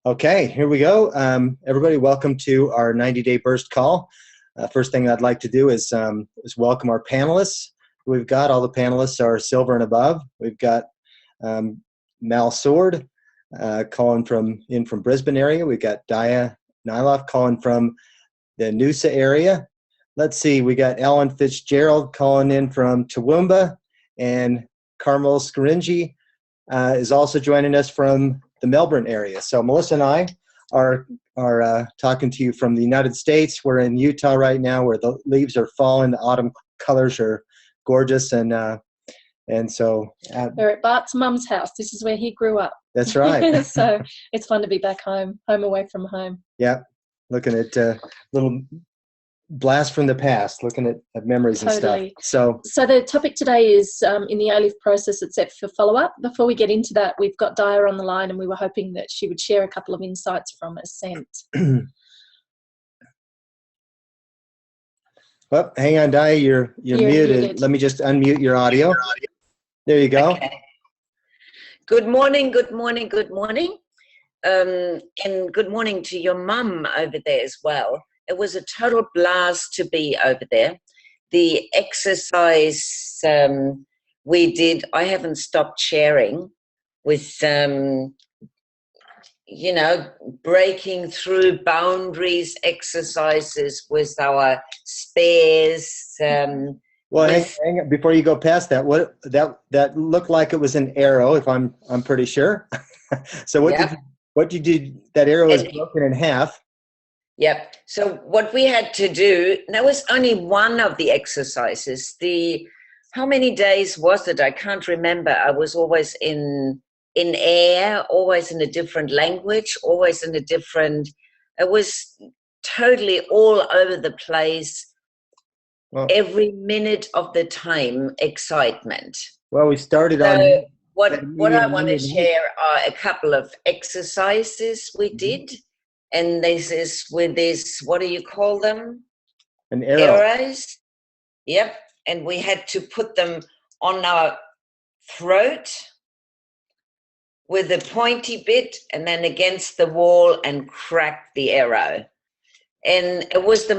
Okay, here we go. Everybody, welcome to our 90-day burst call. First thing I'd like to do is welcome our panelists. We've got all the panelists are silver and above. We've got Mal Sword calling from Brisbane area. We've got Daya Nyloff calling from the Noosa area. Let's see, we got Ellen Fitzgerald calling in from Toowoomba, and Carmel Scaringi is also joining us from the Melbourne area. So Melissa and I are talking to you from the United States. We're in Utah right now, where the leaves are falling. The autumn colors are gorgeous, and so we're at Bart's mum's house. This is where he grew up. That's right. So it's fun to be back home away from home. Yeah, looking at little blast from the past, looking at memories Totally. and stuff. So the topic today is in the ALIF process, except for follow-up. Before we get into that, we've got Daya on the line, and we were hoping that she would share a couple of insights from Ascent. Well, hang on, Daya, you're muted. Let me just unmute your audio. There you go. Okay. Good morning, good morning, good morning. And good morning to your mum over there as well. It was a total blast to be over there. The exercise we did, I haven't stopped sharing with, breaking through boundaries exercises with our spares. Well, hang on, before you go past that, that looked like it was an arrow, if I'm pretty sure. So what you did, that arrow is broken in half. Yep. So what we had to do, that was only one of the exercises. How many days was it? I can't remember. I was always in air, always in a different language, always in a different, it was totally all over the place. Well, every minute of the time, excitement. Well, we started on. What I want to share are a couple of exercises we did. And this is with this, what do you call them? An arrow. Arrows. Yep. And we had to put them on our throat with a pointy bit and then against the wall and crack the arrow. And it was the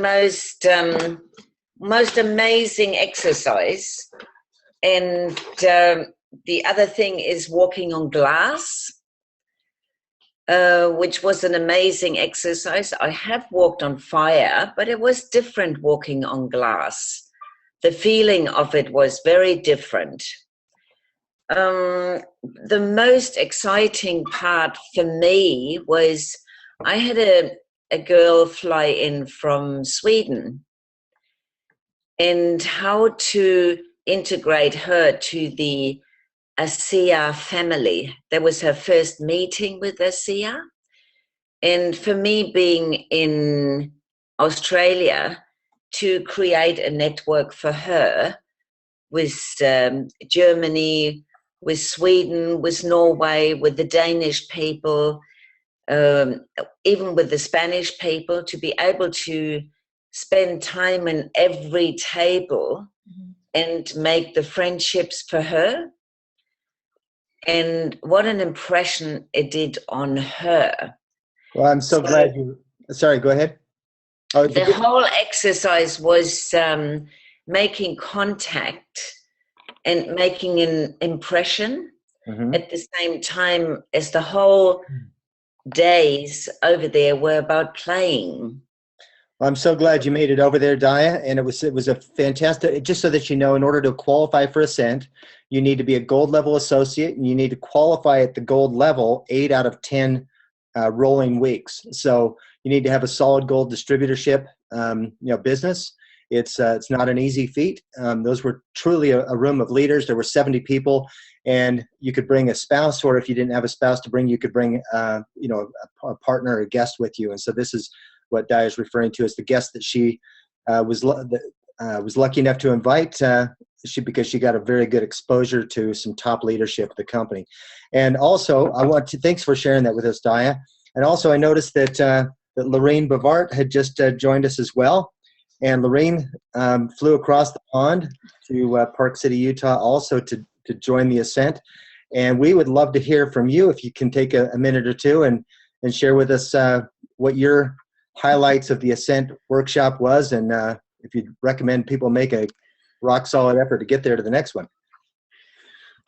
most amazing exercise. And the other thing is walking on glass. Which was an amazing exercise. I have walked on fire, but it was different walking on glass. The feeling of it was very different. The most exciting part for me was I had a girl fly in from Sweden, and how to integrate her to the ASEA family. That was her first meeting with ASEA. And for me, being in Australia, to create a network for her with Germany, with Sweden, with Norway, with the Danish people, even with the Spanish people, to be able to spend time in every table and make the friendships for her. And what an impression it did on her. Well, I'm so glad you, sorry, go ahead. Oh, the whole exercise was making contact and making an impression at the same time as the whole days over there were about playing. Well, I'm so glad you made it over there, Daya, and it was a fantastic, just so that you know, in order to qualify for Ascent, you need to be a gold level associate, and you need to qualify at the gold level 8 out of 10 rolling weeks. So you need to have a solid gold distributorship, business. It's not an easy feat. Those were truly a room of leaders. There were 70 people, and you could bring a spouse, or if you didn't have a spouse to bring, you could bring a partner or a guest with you. And so this is what Daya is referring to as the guest that she was lucky enough to invite, because she got a very good exposure to some top leadership at the company. And also, thanks for sharing that with us, Daya. And also, I noticed that Lorraine Bavart had just joined us as well. And Lorraine flew across the pond to Park City, Utah, also to join the Ascent. And we would love to hear from you if you can take a minute or two and share with us what your highlights of the Ascent workshop was, and if you'd recommend people make a rock solid effort to get there to the next one.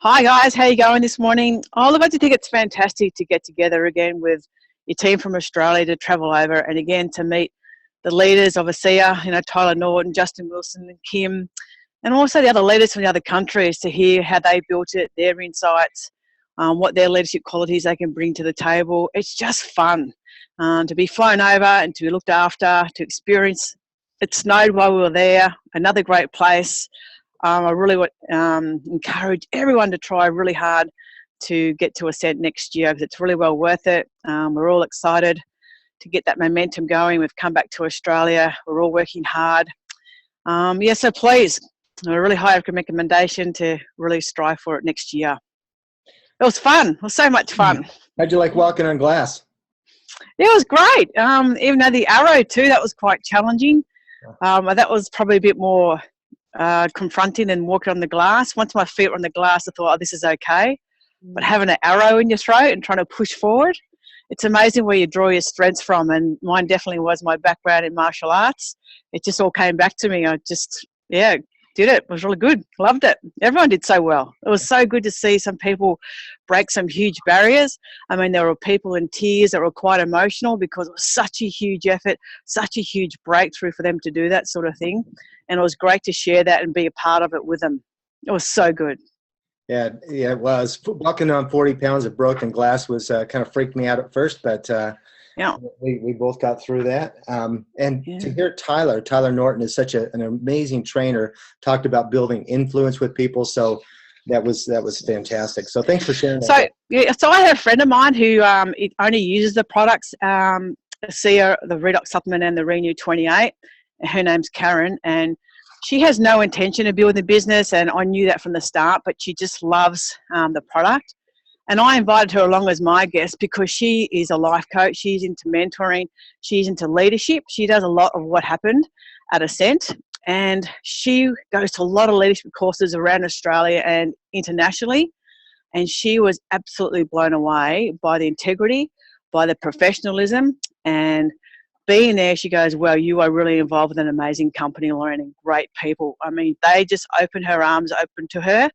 Hi guys, how you going this morning? Oh, look, I think it's fantastic to get together again with your team from Australia to travel over, and again to meet the leaders of ASEA, Tyler Norton, Justin Wilson and Kim, and also the other leaders from the other countries, to hear how they built it, their insights, what their leadership qualities they can bring to the table. It's just fun to be flown over and to be looked after, to experience. It snowed while we were there, another great place. I really would encourage everyone to try really hard to get to Ascent next year, because it's really well worth it. We're all excited to get that momentum going. We've come back to Australia. We're all working hard. So please, a really high recommendation to really strive for it next year. It was fun. It was so much fun. How'd you like walking on glass? It was great. Even though the arrow too, that was quite challenging. That was probably a bit more confronting than walking on the glass. Once my feet were on the glass, I thought, oh, this is okay. But having an arrow in your throat and trying to push forward, it's amazing where you draw your strengths from. And mine definitely was my background in martial arts. It just all came back to me. I just, did it. It was really good. Loved it. Everyone did so well. It was so good to see some people break some huge barriers. I mean, there were people in tears that were quite emotional, because it was such a huge effort, such a huge breakthrough for them to do that sort of thing. And it was great to share that and be a part of it with them. It was so good. Yeah, it was. Walking on 40 pounds of broken glass was kind of freaked me out at first, but we both got through that. To hear Tyler Norton is such an amazing trainer, talked about building influence with people. So that was fantastic. So thanks for sharing that. So I have a friend of mine who only uses the products, ASEA, the Redox supplement and the Renew 28. Her name's Karen, and she has no intention of building a business, and I knew that from the start, but she just loves the product. And I invited her along as my guest because she is a life coach. She's into mentoring. She's into leadership. She does a lot of what happened at Ascent, and she goes to a lot of leadership courses around Australia and internationally. And she was absolutely blown away by the integrity, by the professionalism, and being there, she goes, well, you are really involved with an amazing company, learning great people. I mean, they just open her arms open to her.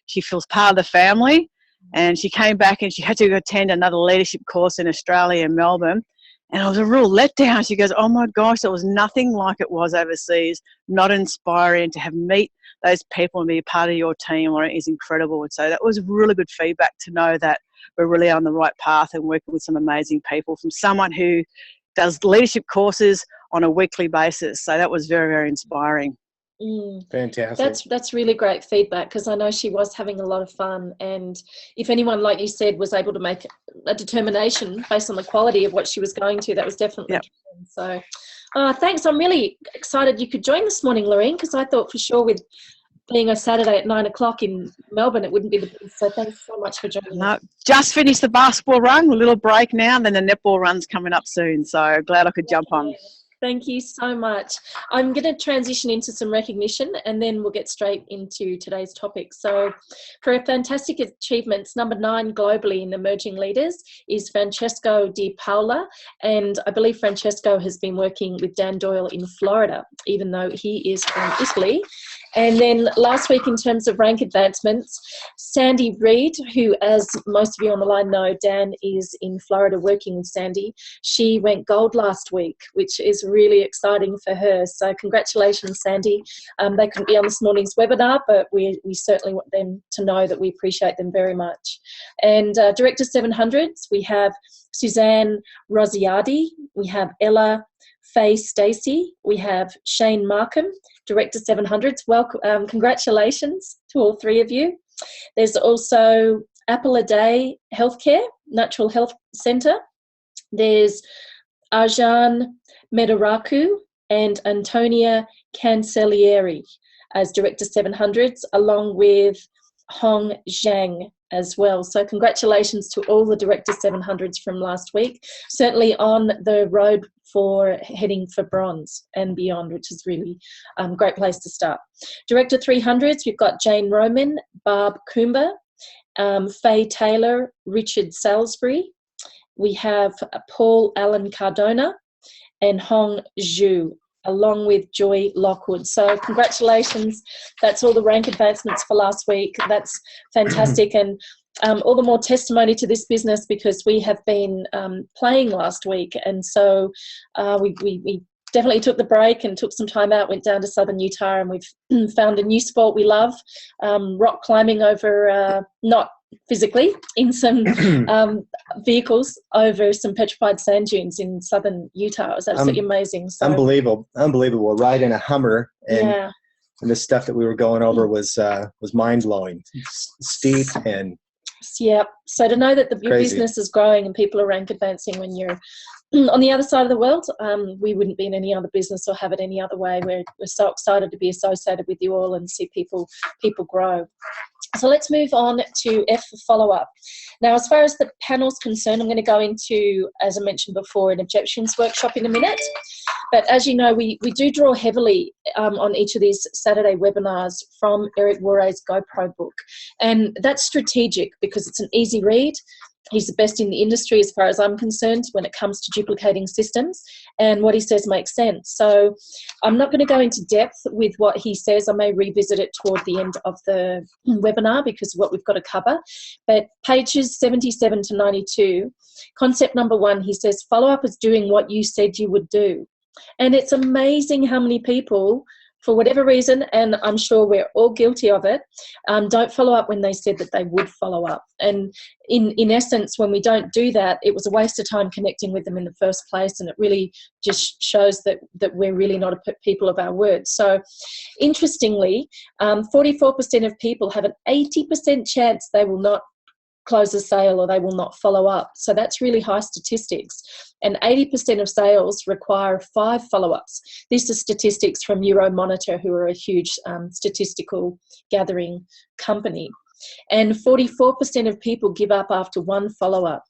She feels part of the family. And she came back and she had to attend another leadership course in Australia, in Melbourne. And it was a real letdown. She goes, oh my gosh, it was nothing like it was overseas, not inspiring. To meet those people and be a part of your team is incredible. And so that was really good feedback to know that we're really on the right path and working with some amazing people, from someone who does leadership courses on a weekly basis. So that was very, very inspiring. Fantastic. That's really great feedback, because I know she was having a lot of fun, and if anyone, like you said, was able to make a determination based on the quality of what she was going to, that was definitely so. Thanks. I'm really excited you could join this morning, Lorraine, because I thought for sure with being a Saturday at 9 o'clock in Melbourne, it wouldn't be the best. So thanks so much for joining us. Just finished the basketball run, a little break now, and then the netball run's coming up soon. So glad I could jump on. Thank you so much. I'm going to transition into some recognition, and then we'll get straight into today's topic. So for her fantastic achievements, number 9 globally in emerging leaders is Francesco Di Paola. And I believe Francesco has been working with Dan Doyle in Florida, even though he is from Italy. And then last week, in terms of rank advancements, Sandy Reid, who, as most of you on the line know, Dan is in Florida working with Sandy. She went gold last week, which is really exciting for her. So congratulations, Sandy. They couldn't be on this morning's webinar, but we certainly want them to know that we appreciate them very much. And Director 700s, we have Suzanne Rosiardi, we have Ella Faye Stacey, we have Shane Markham, Director 700s. Welcome, congratulations to all three of you. There's also Apple a Day Healthcare, Natural Health Centre. There's Arjan Medaraku and Antonia Cancellieri as Director 700s, along with Hong Zhang as well. So congratulations to all the Director 700s from last week. Certainly on the road for heading for bronze and beyond, which is really a great place to start. Director 300s, we've got Jane Roman, Barb Coomber, Faye Taylor, Richard Salisbury. We have Paul Allen Cardona and Hong Zhu, along with Joy Lockwood. So congratulations. That's all the rank advancements for last week. That's fantastic. And all the more testimony to this business because we have been playing last week. And so we definitely took the break and took some time out, went down to southern Utah, and we've found a new sport we love, rock climbing over, not physically, in some vehicles over some petrified sand dunes in southern Utah. It was absolutely amazing. So, unbelievable ride in a Hummer, and the stuff that we were going over was mind-blowing, steep and so to know that your business is growing and people are rank advancing when you're on the other side of the world, we wouldn't be in any other business or have it any other way. We're so excited to be associated with you all and see people grow. So let's move on to F for follow-up. Now, as far as the panel's concerned, I'm going to go into, as I mentioned before, an objections workshop in a minute. But as you know, we do draw heavily on each of these Saturday webinars from Eric Worre's GoPro book. And that's strategic because it's an easy read. He's the best in the industry as far as I'm concerned when it comes to duplicating systems, and what he says makes sense. So I'm not going to go into depth with what he says. I may revisit it toward the end of the webinar because of what we've got to cover. But pages 77 to 92, concept number 1, he says, follow-up is doing what you said you would do. And it's amazing how many people, for whatever reason, and I'm sure we're all guilty of it, don't follow up when they said that they would follow up. And in essence, when we don't do that, it was a waste of time connecting with them in the first place, and it really just shows that we're really not a people of our word. So interestingly, 44% of people have an 80% chance they will not close a sale or they will not follow up. So that's really high statistics. And 80% of sales require 5 follow-ups. This is statistics from Euromonitor, who are a huge statistical gathering company. And 44% of people give up after 1 follow-up.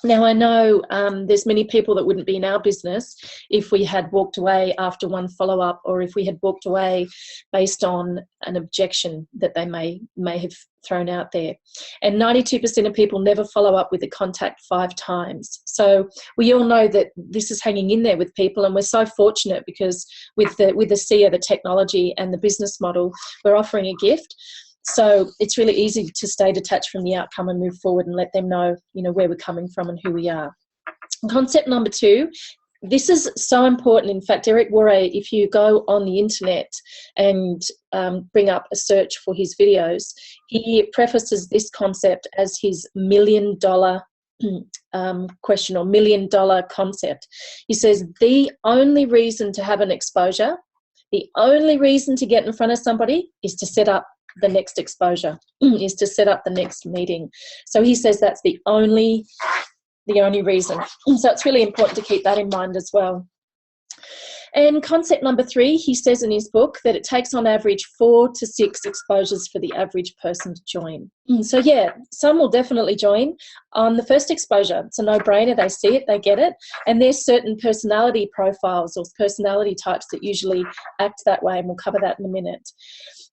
Now, I know there's many people that wouldn't be in our business if we had walked away after 1 follow-up, or if we had walked away based on an objection that they may have thrown out there. And 92% of people never follow up with a contact 5 times. So we all know that this is hanging in there with people, and we're so fortunate because with the ASEA, the technology and the business model, we're offering a gift. So it's really easy to stay detached from the outcome and move forward and let them know, where we're coming from and who we are. Concept number 2, this is so important. In fact, Eric Worre, if you go on the internet and bring up a search for his videos, he prefaces this concept as his $1 million question or $1 million concept. He says, the only reason to have an exposure, the only reason to get in front of somebody is to set up the next exposure, is to set up the next meeting. So he says that's the only reason. So it's really important to keep that in mind as well. And concept number 3, he says in his book that it takes on average 4 to 6 exposures for the average person to join. So yeah, some will definitely join on the first exposure. It's a no-brainer. They see it, they get it. And there's certain personality profiles or personality types that usually act that way, and we'll cover that in a minute.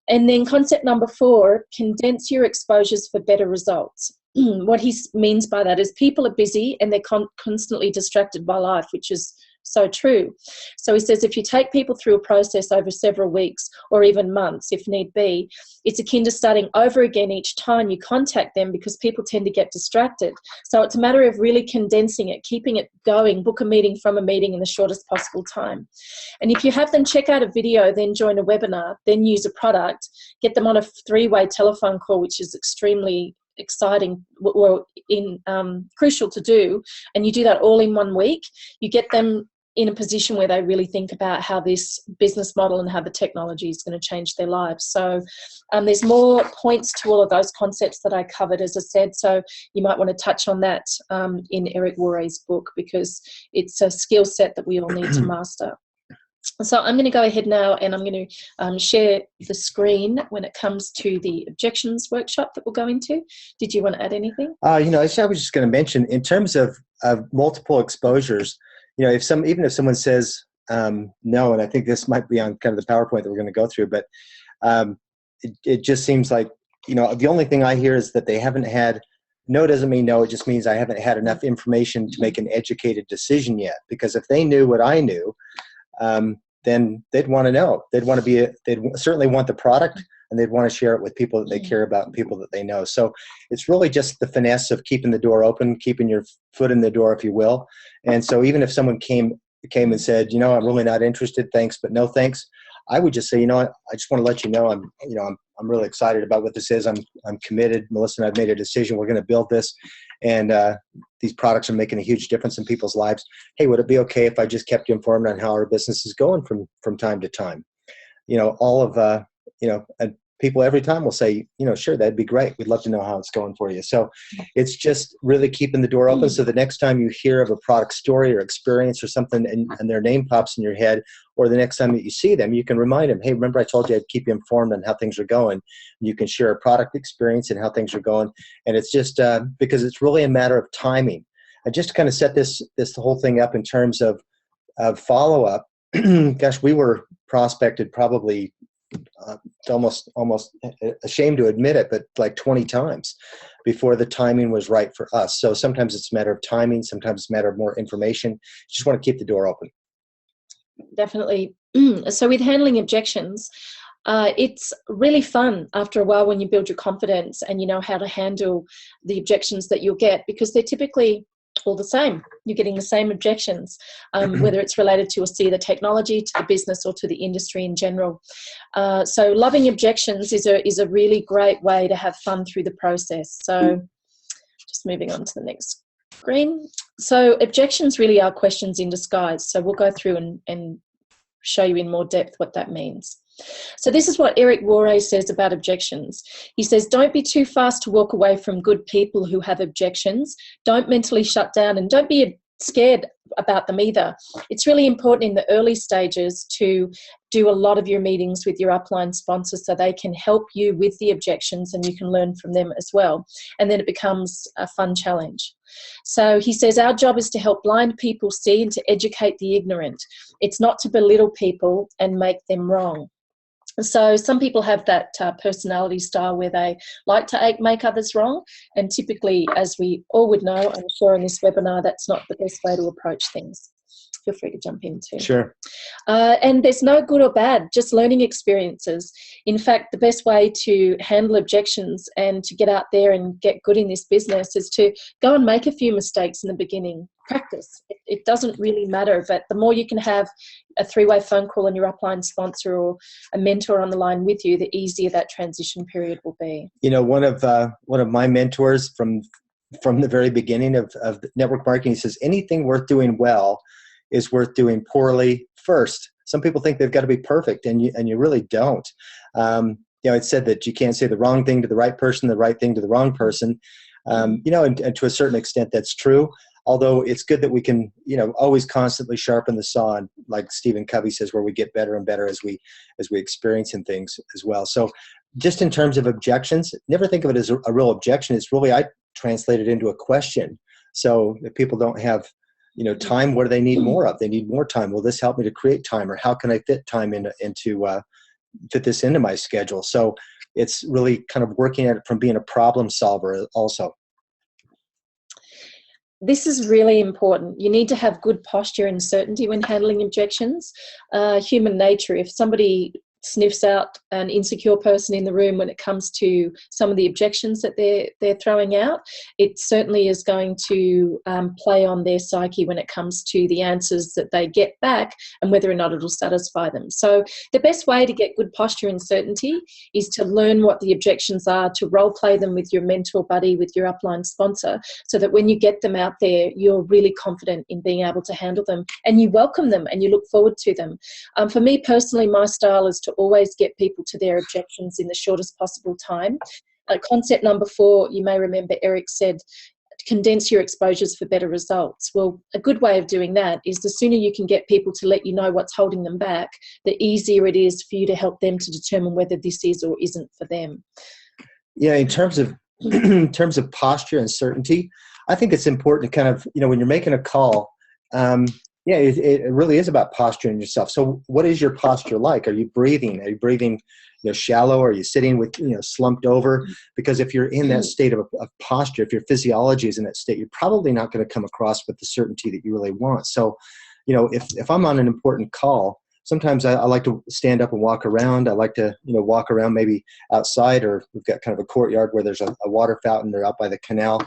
And then concept number 4, condense your exposures for better results. What he means by that is people are busy and they're constantly distracted by life, which is so true. So he says if you take people through a process over several weeks or even months, if need be, it's akin to starting over again each time you contact them because people tend to get distracted. So it's a matter of really condensing it, keeping it going, book a meeting from a meeting in the shortest possible time. And if you have them check out a video, then join a webinar, then use a product, get them on a 3-way telephone call, which is extremely exciting or crucial to do, and you do that all in 1 week, you get them in a position where they really think about how this business model and how the technology is going to change their lives. So there's more points to all of those concepts that I covered, as I said, so you might want to touch on that in Eric Worre's book because it's a skill set that we all need to master. So I'm going to go ahead now and I'm going to share the screen when it comes to the objections workshop that we'll go into. Did you want to add anything? I was just going to mention in terms of multiple exposures, even if someone says no, and I think this might be on kind of the PowerPoint that we're going to go through, but it just seems like the only thing I hear is that they haven't had, no doesn't mean no, it just means I haven't had enough information to make an educated decision yet. Because if they knew what I knew, then they'd want to know. They'd certainly want the product, and they'd want to share it with people that they care about and people that they know. So it's really just the finesse of keeping the door open, keeping your foot in the door, if you will. And so even if someone came and said, I'm really not interested, thanks, but no thanks, I would just say, I just want to let you know, I'm really excited about what this is. I'm committed. Melissa and I've made a decision. We're going to build this, and these products are making a huge difference in people's lives. Hey, would it be okay if I just kept you informed on how our business is going from time to time? And people every time will say, sure, that'd be great. We'd love to know how it's going for you. So it's just really keeping the door open. So the next time you hear of a product story or experience or something and their name pops in your head, or the next time that you see them, you can remind them, hey, remember I told you I'd keep you informed on how things are going. You can share a product experience and how things are going. And it's just because it's really a matter of timing. I just kind of set this whole thing up in terms of follow-up. Gosh, we were prospected probably almost ashamed to admit it, but like 20 times before the timing was right for us. So sometimes it's a matter of timing, sometimes it's a matter of more information. You just want to keep the door open. Definitely. So with handling objections, it's really fun after a while when you build your confidence and you know how to handle the objections that you'll get, because they're typically all the same. You're getting the same objections, whether it's related to ASEA, the technology, to the business, or to the industry in general. So loving objections is a really great way to have fun through the process. So just moving on to the next screen. So objections really are questions in disguise. So we'll go through and show you in more depth what that means. So this is what Eric Worre says about objections. He says, don't be too fast to walk away from good people who have objections. Don't mentally shut down, and don't be scared about them either. It's really important in the early stages to do a lot of your meetings with your upline sponsors so they can help you with the objections and you can learn from them as well. And then it becomes a fun challenge. So he says, our job is to help blind people see and to educate the ignorant. It's not to belittle people and make them wrong. So some people have that personality style where they like to make others wrong, and typically, as we all would know, I'm sure in this webinar, that's not the best way to approach things. Feel free to jump in too. Sure. And there's no good or bad, just learning experiences. In fact, the best way to handle objections and to get out there and get good in this business is to go and make a few mistakes in the beginning. Practice. It doesn't really matter, but the more you can have a three-way phone call on your upline sponsor or a mentor on the line with you, the easier that transition period will be. One of my mentors from the very beginning of network marketing says, anything worth doing well is worth doing poorly first. Some people think they've got to be perfect, and you really don't. It said that you can't say the wrong thing to the right person, the right thing to the wrong person. And to a certain extent, that's true. Although it's good that we can, always constantly sharpen the saw, and like Stephen Covey says, where we get better and better as we experience in things as well. So just in terms of objections, never think of it as a real objection. It's really, I translate it into a question. So if people don't have, time, what do they need more of? They need more time. Will this help me to create time? Or how can I fit time into fit this into my schedule? So it's really kind of working at it from being a problem solver also. This is really important. You need to have good posture and certainty when handling objections. Human nature, if somebody sniffs out an insecure person in the room when it comes to some of the objections that they're throwing out, it certainly is going to play on their psyche when it comes to the answers that they get back and whether or not it'll satisfy them. So the best way to get good posture and certainty is to learn what the objections are, to role play them with your mentor buddy, with your upline sponsor, so that when you get them out there, you're really confident in being able to handle them and you welcome them and you look forward to them. For me personally, my style is to always get people to their objections in the shortest possible time. Concept number 4, you may remember Eric said, condense your exposures for better results. Well, a good way of doing that is the sooner you can get people to let you know what's holding them back, the easier it is for you to help them to determine whether this is or isn't for them. Yeah, in terms of posture and certainty, I think it's important to kind of, when you're making a call, Yeah, it really is about posturing yourself. So what is your posture like? Are you breathing? Are you breathing, shallow? Are you sitting with, slumped over? Because if you're in that state of posture, if your physiology is in that state, you're probably not going to come across with the certainty that you really want. So, if I'm on an important call, sometimes I like to stand up and walk around. I like to, walk around maybe outside, or we've got kind of a courtyard where there's a water fountain or out by the canal.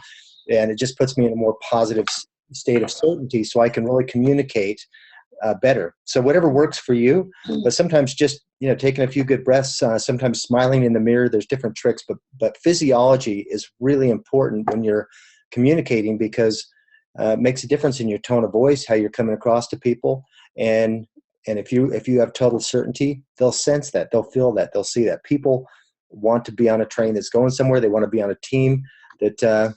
And it just puts me in a more positive state of certainty so I can really communicate better. So whatever works for you, but sometimes just, taking a few good breaths, sometimes smiling in the mirror, there's different tricks, but physiology is really important when you're communicating, because it makes a difference in your tone of voice, how you're coming across to people. And if you have total certainty, they'll sense that, they'll feel that, they'll see that. People want to be on a train that's going somewhere. They want to be on a team that,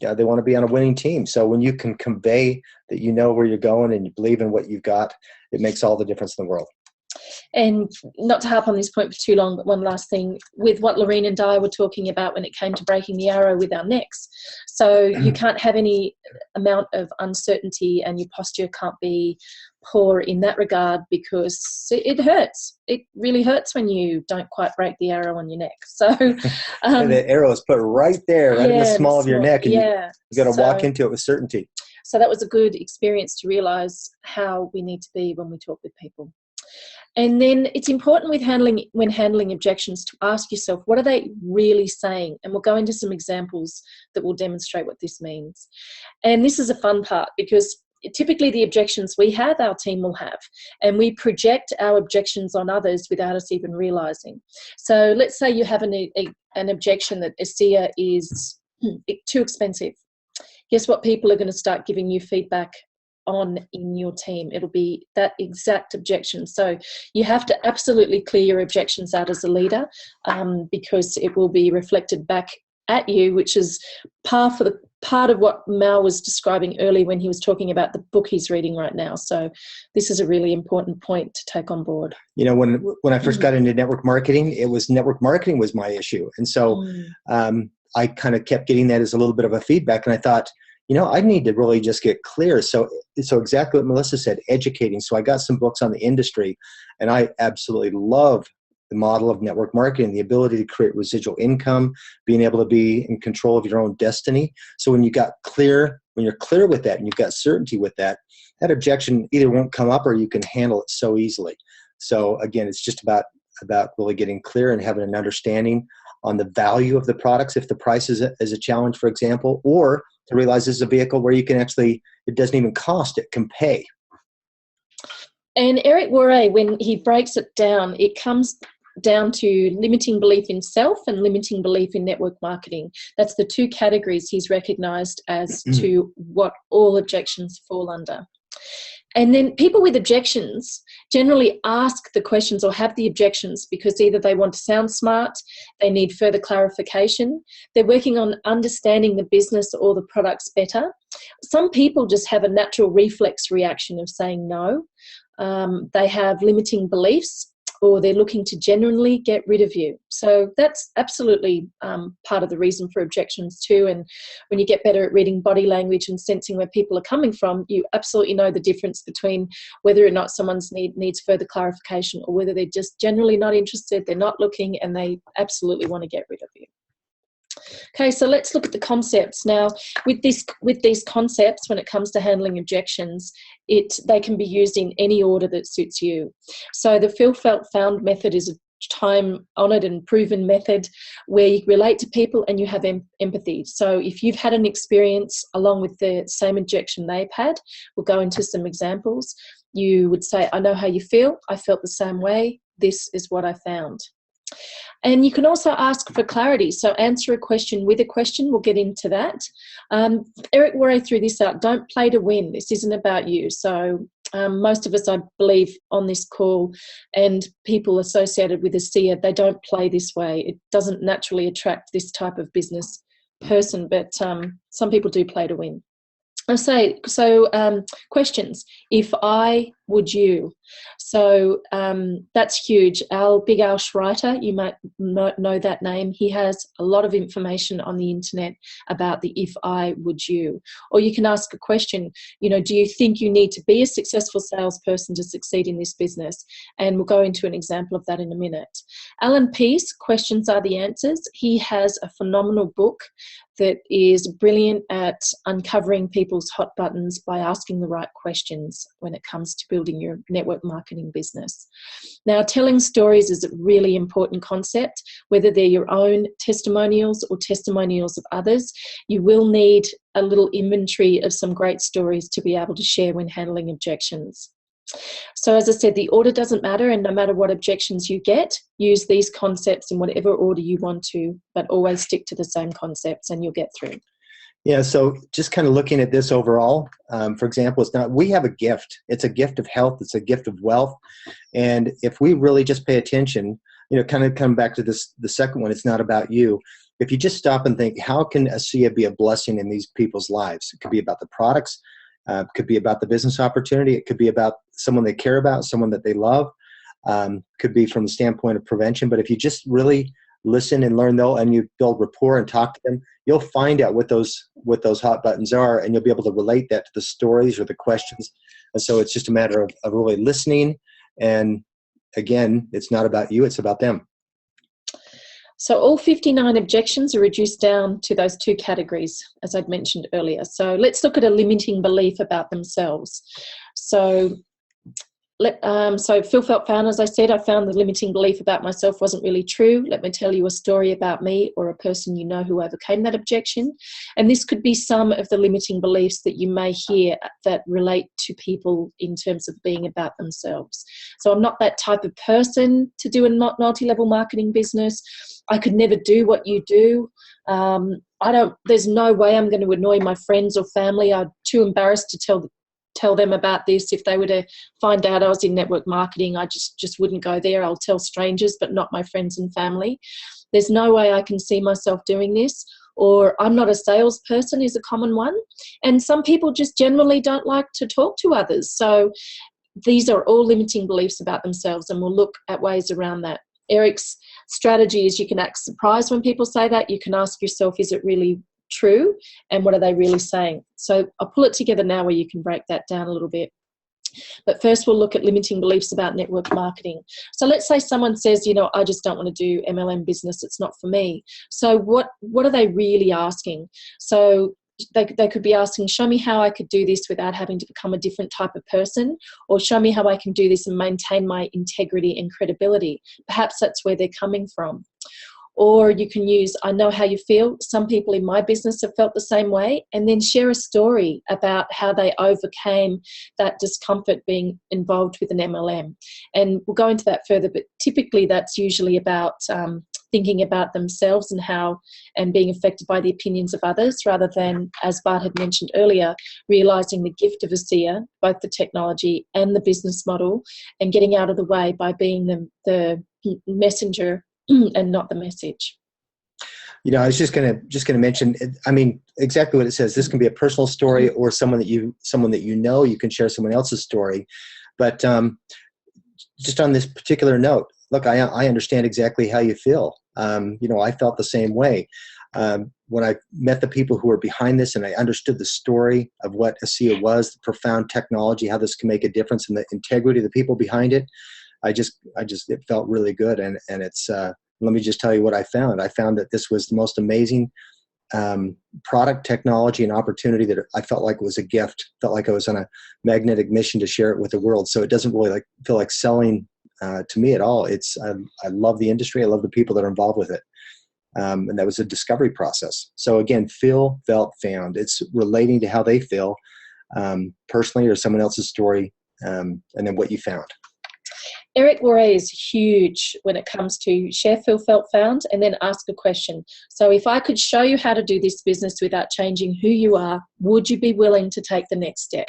they want to be on a winning team. So when you can convey that you know where you're going and you believe in what you've got, it makes all the difference in the world. And not to harp on this point for too long, but one last thing with what Lorene and Di were talking about when it came to breaking the arrow with our necks. So you can't have any amount of uncertainty, and your posture can't be poor in that regard, because it hurts. It really hurts when you don't quite break the arrow on your neck. So the arrow is put right there, right in the small of your neck, and you got to walk into it with certainty. So that was a good experience to realize how we need to be when we talk with people. And then it's important when handling objections to ask yourself, what are they really saying? And we'll go into some examples that will demonstrate what this means. And this is a fun part, because typically the objections we have, our team will have, and we project our objections on others without us even realizing. So let's say you have an objection that ASEA is too expensive. Guess what people are going to start giving you feedback on in your team? It'll be that exact objection. So you have to absolutely clear your objections out as a leader, because it will be reflected back at you, which is part of what Mal was describing earlier when he was talking about the book he's reading right now. So this is a really important point to take on board. When I first got into network marketing, network marketing was my issue. And so I kind of kept getting that as a little bit of a feedback. And I thought, I need to really just get clear. So exactly what Melissa said, educating. So I got some books on the industry, and I absolutely love the model of network marketing, the ability to create residual income, being able to be in control of your own destiny. So when you're clear with that and you've got certainty with that, that objection either won't come up or you can handle it so easily. So again, it's just about really getting clear and having an understanding on the value of the products, if the price is a challenge, for example, or to realize this is a vehicle where you can actually, it doesn't even cost, it can pay. And Eric Worre, when he breaks it down, it comes down to limiting belief in self and limiting belief in network marketing. That's the two categories he's recognized as to what all objections fall under. And then people with objections generally ask the questions or have the objections because either they want to sound smart, they need further clarification, they're working on understanding the business or the products better. Some people just have a natural reflex reaction of saying no. They have limiting beliefs, or they're looking to genuinely get rid of you. So that's absolutely part of the reason for objections too. And when you get better at reading body language and sensing where people are coming from, you absolutely know the difference between whether or not someone's needs further clarification or whether they're just generally not interested, they're not looking, and they absolutely want to get rid of you. Okay, so let's look at the concepts. Now, with these concepts, when it comes to handling objections, they can be used in any order that suits you. So the feel, felt, found method is a time-honoured and proven method where you relate to people and you have empathy. So if you've had an experience along with the same objection they've had, we'll go into some examples. You would say, I know how you feel. I felt the same way. This is what I found. And you can also ask for clarity. So answer a question with a question. We'll get into that. Eric Worre threw this out. Don't play to win. This isn't about you. So most of us, I believe, on this call and people associated with ASEA, they don't play this way. It doesn't naturally attract this type of business person, but some people do play to win. I say, so questions. If I, would you? So that's huge. Big Al Schreiter, you might know that name. He has a lot of information on the internet about the if I, would you. Or you can ask a question, do you think you need to be a successful salesperson to succeed in this business? And we'll go into an example of that in a minute. Alan Peace, Questions Are the Answers. He has a phenomenal book that is brilliant at uncovering people's hot buttons by asking the right questions when it comes to building your network marketing business. Now, telling stories is a really important concept, whether they're your own testimonials or testimonials of others. You will need a little inventory of some great stories to be able to share when handling objections. So as I said, the order doesn't matter, and no matter what objections you get, use these concepts in whatever order you want to, but always stick to the same concepts and you'll get through. Yeah, so just kind of looking at this overall, for example, we have a gift. It's a gift of health. It's a gift of wealth. And if we really just pay attention, kind of come back to the second one, it's not about you. If you just stop and think, how can ASEA be a blessing in these people's lives? It could be about the products. It could be about the business opportunity. It could be about someone they care about, someone that they love. Could be from the standpoint of prevention. But if you just really listen and learn though, and you build rapport and talk to them, you'll find out what those hot buttons are, and you'll be able to relate that to the stories or the questions. And so it's just a matter of really listening. And again, it's not about you, it's about them. So all 59 objections are reduced down to those two categories, as I'd mentioned earlier. So let's look at a limiting belief about themselves. So Phil felt found, as I said, I found the limiting belief about myself wasn't really true. Let me tell you a story about me or a person you know who overcame that objection. And this could be some of the limiting beliefs that you may hear that relate to people in terms of being about themselves. So I'm not that type of person to do a multi-level marketing business. I could never do what you do. There's no way I'm going to annoy my friends or family. I'm too embarrassed to tell them about this. If they were to find out I was in network marketing, I just wouldn't go there. I'll tell strangers, but not my friends and family. There's no way I can see myself doing this. Or I'm not a salesperson is a common one. And some people just generally don't like to talk to others. So these are all limiting beliefs about themselves, and we'll look at ways around that. Eric's strategy is you can act surprised when people say that. You can ask yourself, is it really true? And what are they really saying? So I'll pull it together now where you can break that down a little bit. But first we'll look at limiting beliefs about network marketing. So let's say someone says, I just don't want to do MLM business. It's not for me. So what are they really asking? So they could be asking, show me how I could do this without having to become a different type of person, or show me how I can do this and maintain my integrity and credibility. Perhaps that's where they're coming from. Or you can use, I know how you feel. Some people in my business have felt the same way, and then share a story about how they overcame that discomfort being involved with an MLM. And we'll go into that further, but typically that's usually about thinking about themselves and being affected by the opinions of others, rather than, as Bart had mentioned earlier, realising the gift of ASEA, both the technology and the business model, and getting out of the way by being the messenger and not the message. I was just going to mention, exactly what it says. This can be a personal story or someone that you know, you can share someone else's story. But just on this particular note, look, I understand exactly how you feel. I felt the same way. When I met the people who were behind this and I understood the story of what ASEA was, the profound technology, how this can make a difference, and the integrity of the people behind it, it felt really good. And it's, let me just tell you what I found. I found that this was the most amazing product, technology, and opportunity that I felt like was a gift. Felt like I was on a magnetic mission to share it with the world. So it doesn't really feel like selling to me at all. I love the industry. I love the people that are involved with it. And that was a discovery process. So again, feel, felt, found. It's relating to how they feel personally or someone else's story, and then what you found. Eric Worre is huge when it comes to share, feel, felt, found, and then ask a question. So if I could show you how to do this business without changing who you are, would you be willing to take the next step?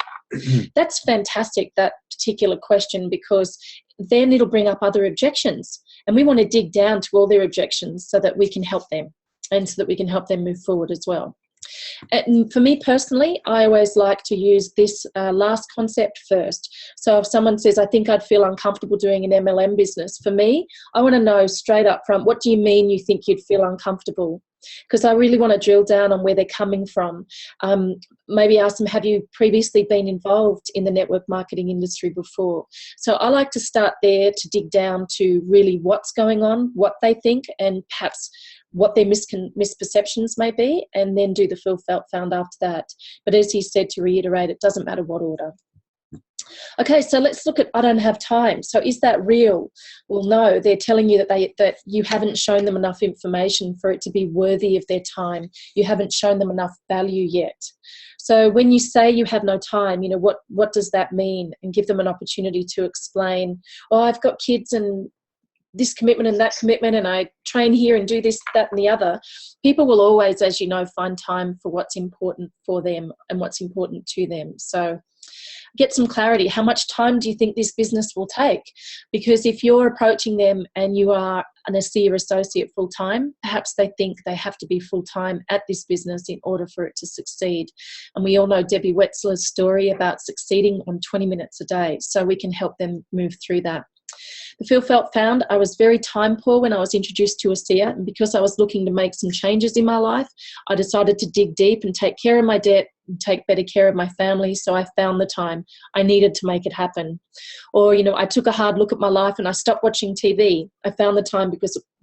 That's fantastic, that particular question, because then it'll bring up other objections. And we want to dig down to all their objections so that we can help them, and so that we can help them move forward as well. And for me personally, I always like to use this last concept first. So if someone says, I think I'd feel uncomfortable doing an MLM business, for me, I want to know straight up front, what do you mean you think you'd feel uncomfortable? Because I really want to drill down on where they're coming from. Maybe ask them, have you previously been involved in the network marketing industry before? So I like to start there to dig down to really what's going on, what they think, and perhaps what their misperceptions may be, and then do the feel, felt, found after that. But as he said, to reiterate, it doesn't matter what order. Okay, so let's look at I don't have time. So is that real? Well, no, they're telling you that you haven't shown them enough information for it to be worthy of their time. You haven't shown them enough value yet. So when you say you have no time, what does that mean? And give them an opportunity to explain, I've got kids and this commitment and that commitment, and I train here and do this, that, and the other. People will always, as you know, find time for what's important for them and what's important to them. So get some clarity. How much time do you think this business will take? Because if you're approaching them and you are an ASEA associate full-time, perhaps they think they have to be full-time at this business in order for it to succeed. And we all know Debbie Wetzler's story about succeeding on 20 minutes a day. So we can help them move through that. The feel, felt, found. I was very time poor when I was introduced to ASEA, and because I was looking to make some changes in my life, I decided to dig deep and take care of my debt and take better care of my family. So I found the time I needed to make it happen. Or, I took a hard look at my life and I stopped watching TV. I found the time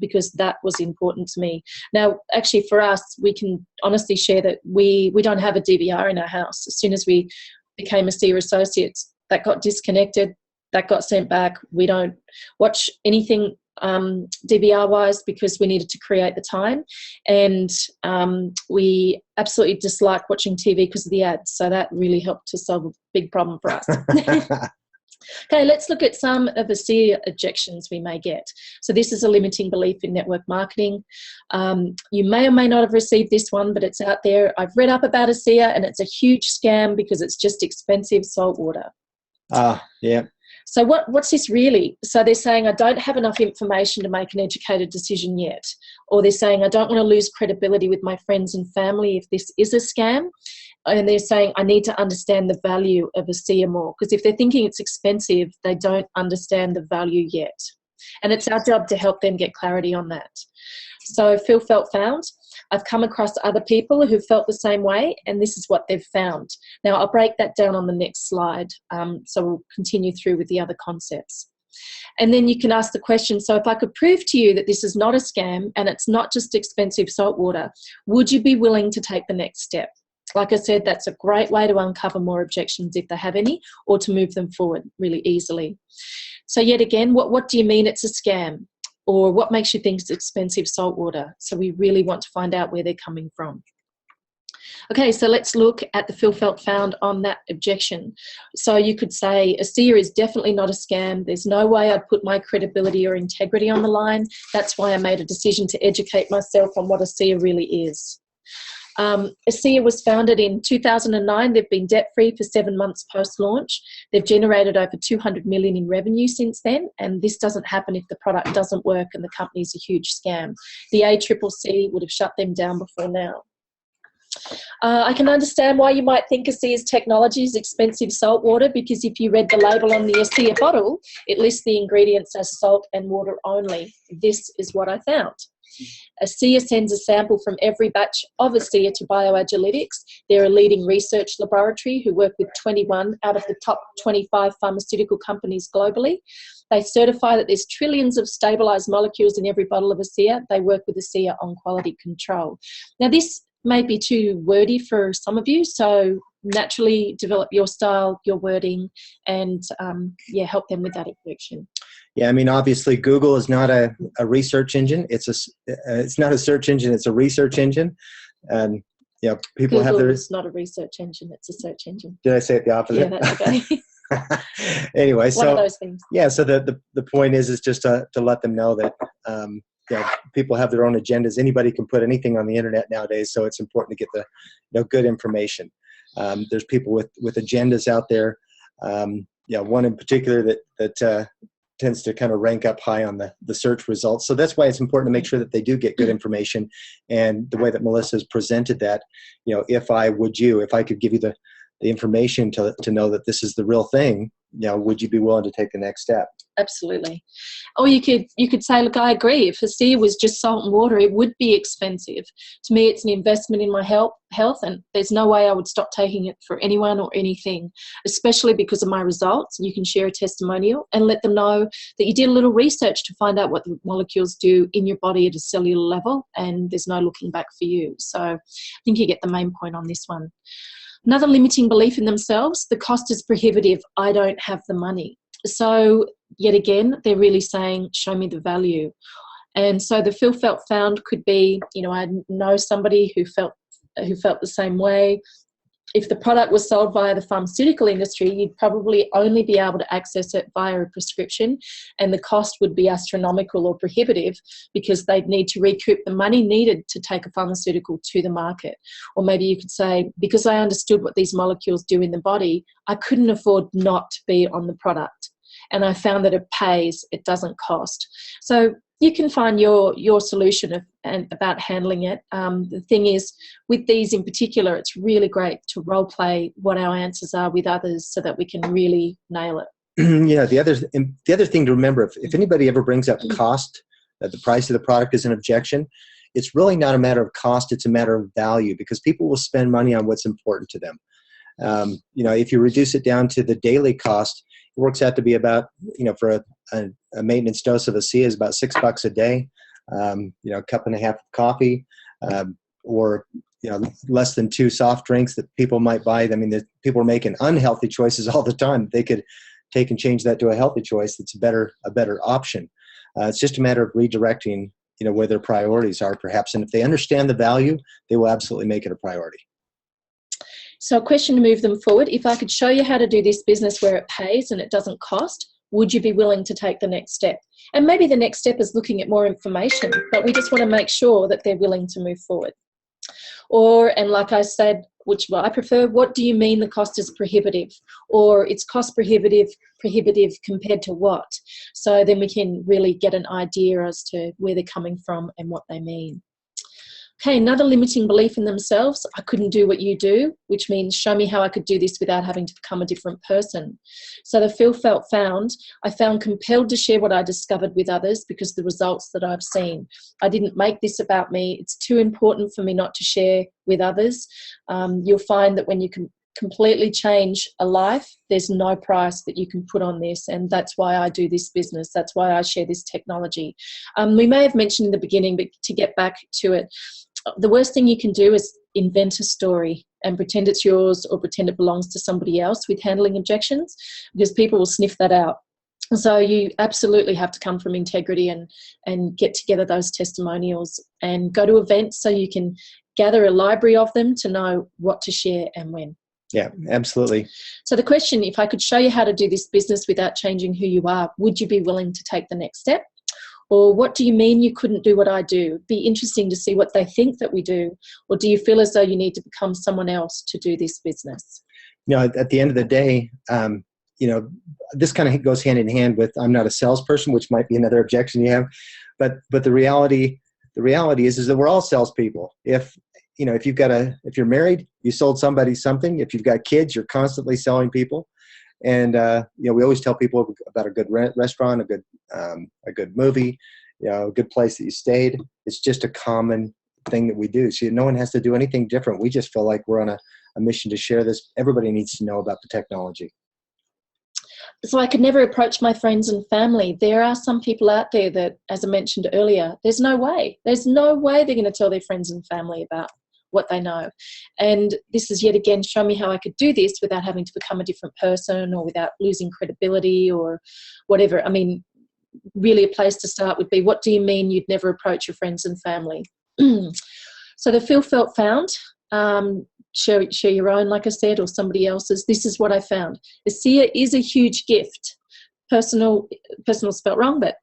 because that was important to me. Now, actually for us, we can honestly share that we don't have a DVR in our house. As soon as we became ASEA associates, that got disconnected. That got sent back. We don't watch anything DVR-wise because we needed to create the time. And we absolutely dislike watching TV because of the ads. So that really helped to solve a big problem for us. Okay, let's look at some of the ASEA objections we may get. So this is a limiting belief in network marketing. You may or may not have received this one, but it's out there. I've read up about ASEA and it's a huge scam because it's just expensive salt water. Yeah. So what's this really? So they're saying, I don't have enough information to make an educated decision yet. Or they're saying, I don't want to lose credibility with my friends and family if this is a scam. And they're saying, I need to understand the value of ASEA more. Because if they're thinking it's expensive, they don't understand the value yet. And it's our job to help them get clarity on that. So feel, felt, found. I've come across other people who felt the same way, and this is what they've found. Now, I'll break that down on the next slide, so we'll continue through with the other concepts. And then you can ask the question, so if I could prove to you that this is not a scam and it's not just expensive salt water, would you be willing to take the next step? Like I said, that's a great way to uncover more objections if they have any, or to move them forward really easily. So yet again, what do you mean it's a scam? Or what makes you think it's expensive salt water? So we really want to find out where they're coming from. Okay, so let's look at the feel, felt, found on that objection. So you could say, ASEA is definitely not a scam. There's no way I'd put my credibility or integrity on the line. That's why I made a decision to educate myself on what ASEA really is. ASEA was founded in 2009. They've been debt-free for 7 months post-launch. They've generated over $200 million in revenue since then, and this doesn't happen if the product doesn't work and the company's a huge scam. The ACCC would have shut them down before now. I can understand why you might think ASEA's technology is expensive salt water, because if you read the label on the ASEA bottle, it lists the ingredients as salt and water only. This is what I found. ASEA sends a sample from every batch of ASEA to Bioagilitics. They're a leading research laboratory who work with 21 out of the top 25 pharmaceutical companies globally. They certify that there's trillions of stabilised molecules in every bottle of ASEA. They work with ASEA on quality control. Now, this may be too wordy for some of you, so naturally develop your style, your wording, and help them with that objection. Yeah, I mean, obviously Google is not a research engine. It's not a search engine. It's a research engine. And people Google have their. It's not a research engine. It's a search engine. Did I say it the opposite? Yeah, that's okay. Anyway, One of those things. Yeah, so the point is just to let them know that people have their own agendas. Anybody can put anything on the internet nowadays, so it's important to get the good information. There's people with agendas out there. One in particular that tends to kind of rank up high on the search results. So that's why it's important to make sure that they do get good information. And the way that Melissa has presented that, if I could give you the information to know that this is the real thing, would you be willing to take the next step? Absolutely. Or you could say, look, I agree. If ASEA was just salt and water, it would be expensive. To me, it's an investment in my health, and there's no way I would stop taking it for anyone or anything, especially because of my results. You can share a testimonial and let them know that you did a little research to find out what the molecules do in your body at a cellular level, and there's no looking back for you. So I think you get the main point on this one. Another limiting belief in themselves: the cost is prohibitive. I don't have the money. So yet again, they're really saying, show me the value. And so the feel, felt, found could be, I know somebody who felt the same way. If the product was sold via the pharmaceutical industry, you'd probably only be able to access it via a prescription, and the cost would be astronomical or prohibitive because they'd need to recoup the money needed to take a pharmaceutical to the market. Or maybe you could say, because I understood what these molecules do in the body, I couldn't afford not to be on the product. And I found that it pays, it doesn't cost. So you can find your solution about handling it. The thing is, with these in particular, it's really great to role play what our answers are with others so that we can really nail it. Yeah, the other thing to remember, if anybody ever brings up cost, that the price of the product is an objection, it's really not a matter of cost, it's a matter of value, because people will spend money on what's important to them. If you reduce it down to the daily cost, it works out to be about, for a maintenance dose of ASEA is about $6 a day, a cup and a half of coffee, or less than 2 soft drinks that people might buy. I mean, people are making unhealthy choices all the time. They could take and change that to a healthy choice that's a better option. It's just a matter of redirecting, where their priorities are, perhaps. And if they understand the value, they will absolutely make it a priority. So a question to move them forward: if I could show you how to do this business where it pays and it doesn't cost, would you be willing to take the next step? And maybe the next step is looking at more information, but we just want to make sure that they're willing to move forward. And like I said, which I prefer, what do you mean the cost is prohibitive? Or it's cost prohibitive compared to what? So then we can really get an idea as to where they're coming from and what they mean. Okay, another limiting belief in themselves: I couldn't do what you do, which means show me how I could do this without having to become a different person. So the feel, felt, found: I found compelled to share what I discovered with others because of the results that I've seen. I didn't make this about me. It's too important for me not to share with others. You'll find that when you can completely change a life, there's no price that you can put on this, and that's why I do this business. That's why I share this technology. We may have mentioned in the beginning, but to get back to it, the worst thing you can do is invent a story and pretend it's yours or pretend it belongs to somebody else with handling objections, because people will sniff that out. So you absolutely have to come from integrity and get together those testimonials and go to events so you can gather a library of them to know what to share and when. Yeah, absolutely. So the question: if I could show you how to do this business without changing who you are, would you be willing to take the next step? Or what do you mean you couldn't do what I do? Be interesting to see what they think that we do. Or do you feel as though you need to become someone else to do this business? At the end of the day, this kind of goes hand in hand with I'm not a salesperson, which might be another objection you have. But the reality is that we're all salespeople. If you're married, you sold somebody something. If you've got kids, you're constantly selling people. And we always tell people about a good restaurant, a good movie, a good place that you stayed. It's just a common thing that we do. So no one has to do anything different. We just feel like we're on a mission to share this. Everybody needs to know about the technology. So I could never approach my friends and family. There are some people out there that, as I mentioned earlier, there's no way they're going to tell their friends and family about what they know. And this is yet again, show me how I could do this without having to become a different person or without losing credibility or whatever. I mean, really a place to start would be, what do you mean you'd never approach your friends and family? So the feel, felt, found, share your own, like I said, or somebody else's. This is what I found. ASEA is a huge gift. Personal spelt wrong, but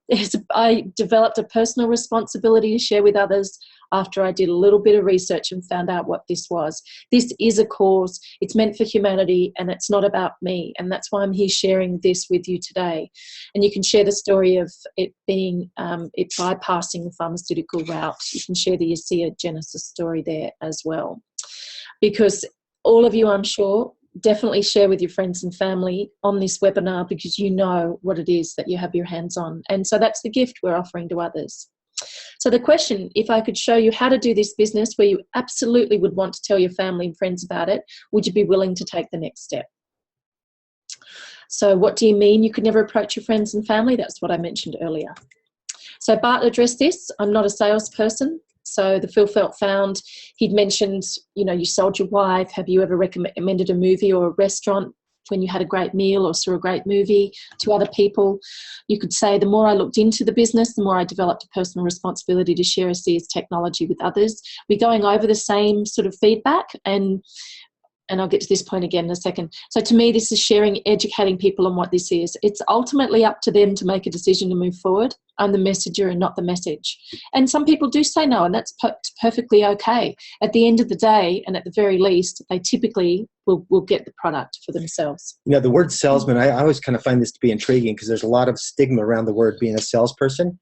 I developed a personal responsibility to share with others. after I did a little bit of research and found out what this was. This is a cause. It's meant for humanity, and it's not about me. And that's why I'm here sharing this with you today. And you can share the story of it being, it bypassing the pharmaceutical route. You can share the ASEA Genesis story there as well. Because all of you, I'm sure, definitely share with your friends and family on this webinar, because you know what it is that you have your hands on. And so that's the gift we're offering to others. So the question, if I could show you how to do this business where you absolutely would want to tell your family and friends about it, would you be willing to take the next step? So what do you mean you could never approach your friends and family? That's what I mentioned earlier. So Bart addressed this. I'm not a salesperson. So the Phil Felt Found, he'd mentioned, you know, you sold your wife. Have you ever recommended a movie or a restaurant when you had a great meal or saw a great movie to other people? You could say the more I looked into the business, the more I developed a personal responsibility to share ASEA's technology with others. We're going over the same sort of feedback, and I'll get to this point again in a second. So to me, this is sharing, educating people on what this is. It's ultimately up to them to make a decision to move forward. I'm the messenger and not the message. And some people do say no, and that's perfectly okay. At the end of the day, and at the very least, they typically will get the product for themselves. You know, the word salesman, I always kind of find this to be intriguing, because there's a lot of stigma around the word being a salesperson.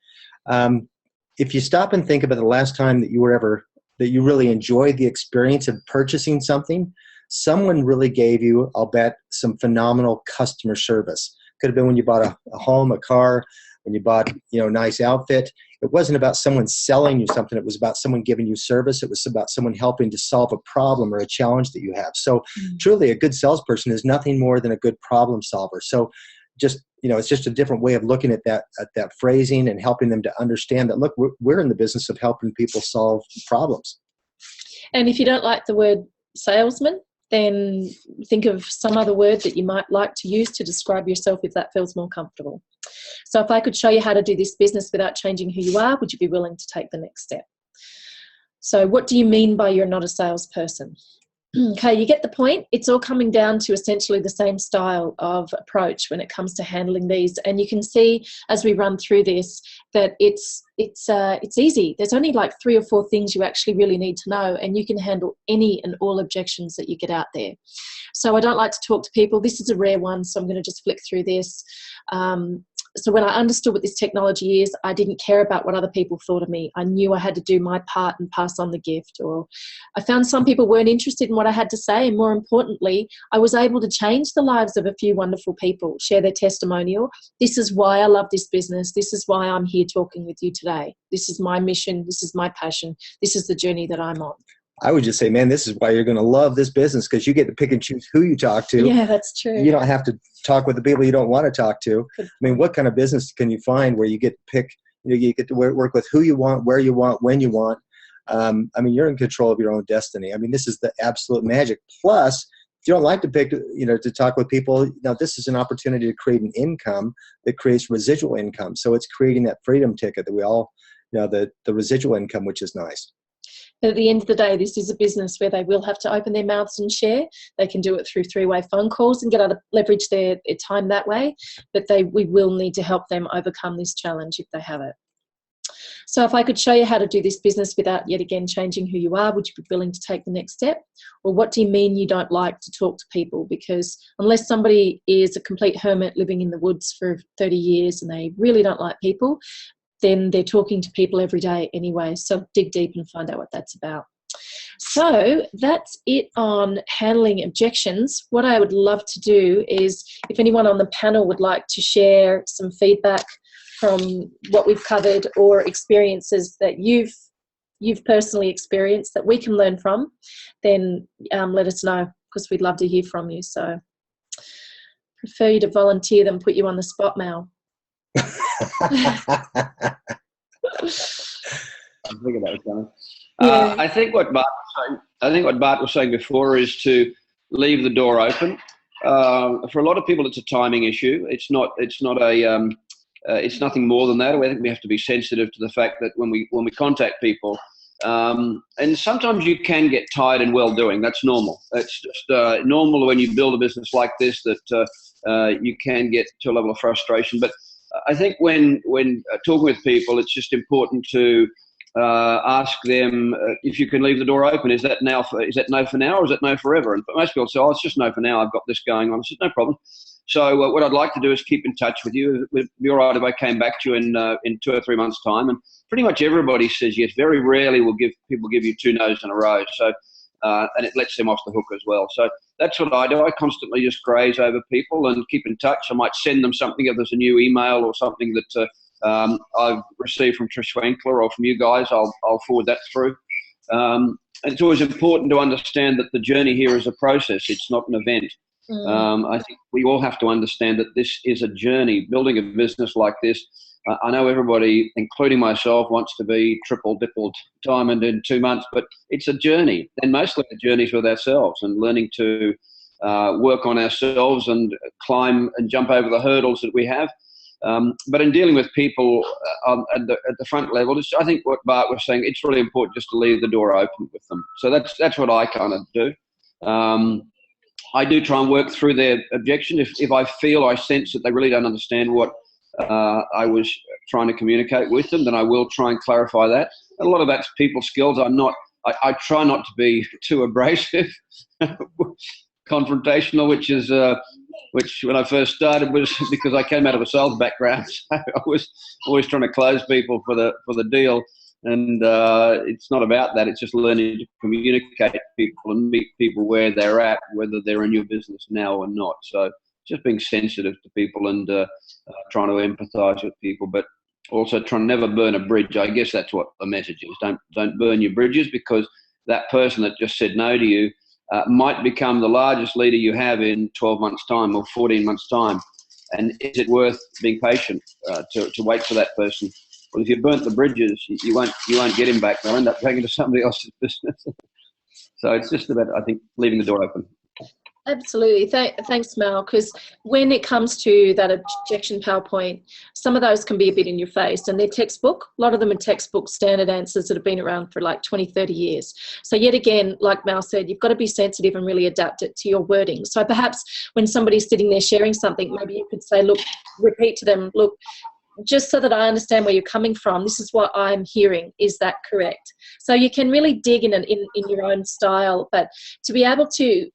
If you stop and think about the last time that you really enjoyed the experience of purchasing something, someone really gave you, I'll bet, some phenomenal customer service. Could have been when you bought a home, a car, when you bought, you know, a nice outfit. It wasn't about someone selling you something. It was about someone giving you service. It was about someone helping to solve a problem or a challenge that you have. So truly, a good salesperson is nothing more than a good problem solver. So just, you know, it's just a different way of looking at that phrasing and helping them to understand that, look, we're in the business of helping people solve problems. And if you don't like the word salesman, then think of some other word that you might like to use to describe yourself if that feels more comfortable. So if I could show you how to do this business without changing who you are, would you be willing to take the next step? So what do you mean by you're not a salesperson? Okay, you get the point. It's all coming down to essentially the same style of approach when it comes to handling these. And you can see as we run through this that it's easy. There's only like 3 or 4 things you actually really need to know, and you can handle any and all objections that you get out there. So I don't like to talk to people. This is a rare one, so I'm going to just flick through this. So when I understood what this technology is, I didn't care about what other people thought of me. I knew I had to do my part and pass on the gift. Or I found some people weren't interested in what I had to say. And more importantly, I was able to change the lives of a few wonderful people, share their testimonial. This is why I love this business. This is why I'm here talking with you today. This is my mission. This is my passion. This is the journey that I'm on. I would just say, man, this is why you're going to love this business, because you get to pick and choose who you talk to. Yeah, that's true. You don't have to talk with the people you don't want to talk to. I mean, what kind of business can you find where you get to pick, you get to work with who you want, where you want, when you want? I mean, you're in control of your own destiny. I mean, this is the absolute magic. Plus, if you don't like to pick, to talk with people, this is an opportunity to create an income that creates residual income. So it's creating that freedom ticket that we all, the residual income, which is nice. But at the end of the day, this is a business where they will have to open their mouths and share. They can do it through 3-way phone calls and leverage their time that way. But we will need to help them overcome this challenge if they have it. So if I could show you how to do this business without yet again changing who you are, would you be willing to take the next step? Or what do you mean you don't like to talk to people? Because unless somebody is a complete hermit living in the woods for 30 years and they really don't like people, then they're talking to people every day anyway. So dig deep and find out what that's about. So that's it on handling objections. What I would love to do is, if anyone on the panel would like to share some feedback from what we've covered or experiences that you've personally experienced that we can learn from, then let us know, because we'd love to hear from you. So prefer you to volunteer than put you on the spot, Mal. I'm thinking about it, John. Yeah. I think what Bart was saying before is to leave the door open. For a lot of people, it's a timing issue. It's nothing more than that. I think we have to be sensitive to the fact that when we contact people, and sometimes you can get tired in well doing. That's normal. It's just normal when you build a business like this that you can get to a level of frustration. But I think when talking with people, it's just important to ask them if you can leave the door open. Is that no for now, or is it no forever? And most people say, oh, it's just no for now. I've got this going on. I said, no problem. So what I'd like to do is keep in touch with you. It would be all right if I came back to you in 2 or 3 months' time. And pretty much everybody says yes. Very rarely will people give you 2 no's in a row. So and it lets them off the hook as well. So that's what I do. I constantly just graze over people and keep in touch. I might send them something if there's a new email or something that I've received from Trish Winkler or from you guys. I'll forward that through. And it's always important to understand that the journey here is a process. It's not an event. I think we all have to understand that this is a journey. Building a business like this, I know everybody, including myself, wants to be triple, dippled diamond in 2 months, but it's a journey. And mostly the journey's with ourselves and learning to work on ourselves and climb and jump over the hurdles that we have. But in dealing with people at the front level, I think what Bart was saying, it's really important just to leave the door open with them. So that's what I kind of do. I do try and work through their objection. If I sense that they really don't understand what I was trying to communicate with them, then I will try and clarify that. And a lot of that's people skills. I try not to be too abrasive, confrontational, which when I first started was because I came out of a sales background. So I was always trying to close people for the deal. And it's not about that. It's just learning to communicate to people and meet people where they're at, whether they're in your business now or not. So just being sensitive to people and trying to empathise with people, but also trying to never burn a bridge. I guess that's what the message is. Don't burn your bridges, because that person that just said no to you might become the largest leader you have in 12 months' time or 14 months' time. And is it worth being patient to wait for that person? Well, if you burnt the bridges, you won't get him back. They'll end up going into somebody else's business. So it's just about, I think, leaving the door open. Absolutely. Thanks, Mel, because when it comes to that objection PowerPoint, some of those can be a bit in your face, and they're textbook. A lot of them are textbook standard answers that have been around for like 20, 30 years. So yet again, like Mel said, you've got to be sensitive and really adapt it to your wording. So perhaps when somebody's sitting there sharing something, maybe you could say, look, repeat to them, look, just so that I understand where you're coming from, this is what I'm hearing. Is that correct? So you can really dig in your own style, but to be able to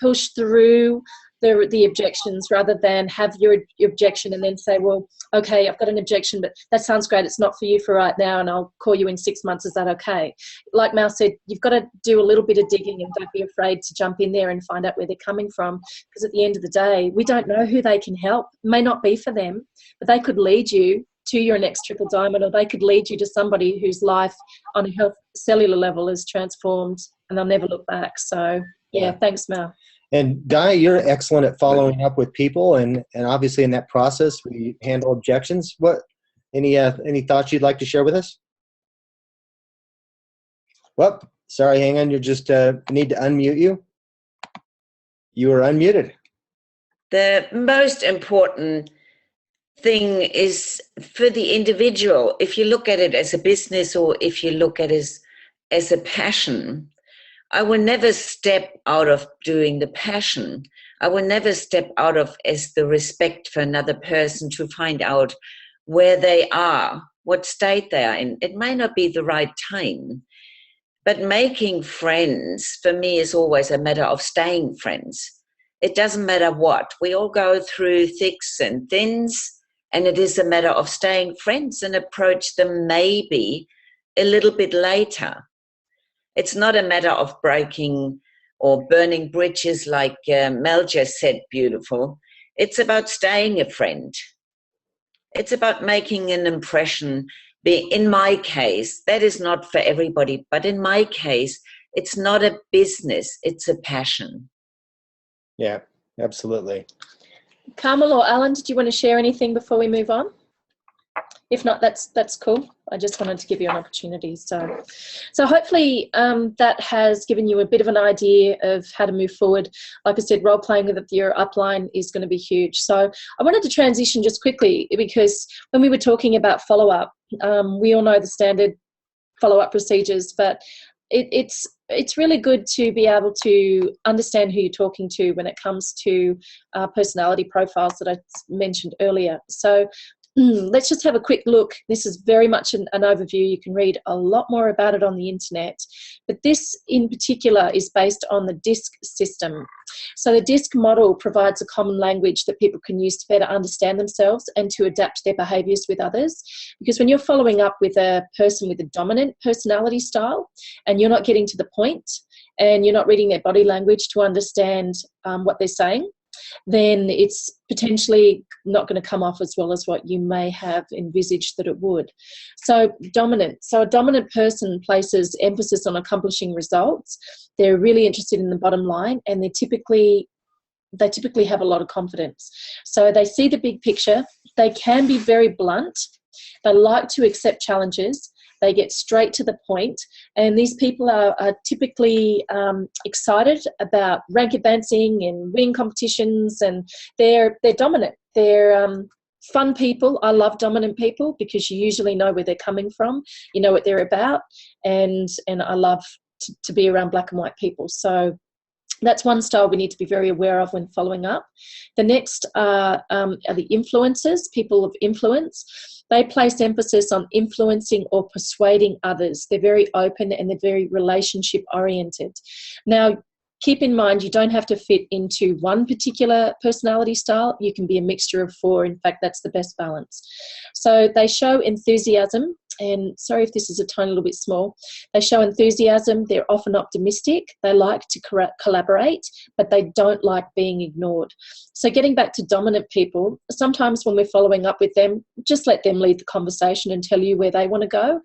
push through the objections rather than have your objection and then say, well, okay, I've got an objection, but that sounds great. It's not for you for right now, and I'll call you in 6 months. Is that okay? Like Mal said, you've got to do a little bit of digging and don't be afraid to jump in there and find out where they're coming from, because at the end of the day, we don't know who they can help. It may not be for them, but they could lead you to your next triple diamond, or they could lead you to somebody whose life on a health cellular level is transformed and they'll never look back. So yeah. Thanks, Mal. And Di, you're excellent at following up with people, and obviously in that process we handle objections. What any thoughts you'd like to share with us? Well, sorry, hang on. You just need to unmute you. You are unmuted. The most important thing is for the individual. If you look at it as a business, or if you look at it as a passion, I will never step out of doing the passion. I will never step out of as the respect for another person to find out where they are, what state they are in. It may not be the right time, but making friends for me is always a matter of staying friends. It doesn't matter what. We all go through thicks and thins, and it is a matter of staying friends and approach them maybe a little bit later. It's not a matter of breaking or burning bridges like Mel just said, beautiful. It's about staying a friend. It's about making an impression. In my case, that is not for everybody, but in my case, it's not a business, it's a passion. Yeah, absolutely. Carmel or Alan, did you want to share anything before we move on? If not, that's cool. I just wanted to give you an opportunity. So hopefully that has given you a bit of an idea of how to move forward. Like I said, role playing with your upline is going to be huge. So I wanted to transition just quickly, because when we were talking about follow-up, we all know the standard follow-up procedures, but it's really good to be able to understand who you're talking to when it comes to personality profiles that I mentioned earlier. So let's just have a quick look. This is very much an overview. You can read a lot more about it on the internet. But this in particular is based on the DISC system. So the DISC model provides a common language that people can use to better understand themselves and to adapt their behaviours with others. Because when you're following up with a person with a dominant personality style and you're not getting to the point and you're not reading their body language to understand what they're saying, then it's potentially not going to come off as well as what you may have envisaged that it would. So dominant. So a dominant person places emphasis on accomplishing results. They're really interested in the bottom line, and they typically have a lot of confidence. So they see the big picture. They can be very blunt. They like to accept challenges. They get straight to the point, and these people are typically excited about rank advancing and winning competitions, and they're dominant. They're fun people. I love dominant people because you usually know where they're coming from, you know what they're about, and I love to be around black and white people. So that's one style we need to be very aware of when following up. The next are the influencers, people of influence. They place emphasis on influencing or persuading others. They're very open and they're very relationship oriented. Now, keep in mind, you don't have to fit into one particular personality style. You can be a mixture of 4. In fact, that's the best balance. So they show enthusiasm, and sorry if this is a tiny little bit small. They show enthusiasm. They're often optimistic. They like to collaborate, but they don't like being ignored. So getting back to dominant people, sometimes when we're following up with them, just let them lead the conversation and tell you where they want to go.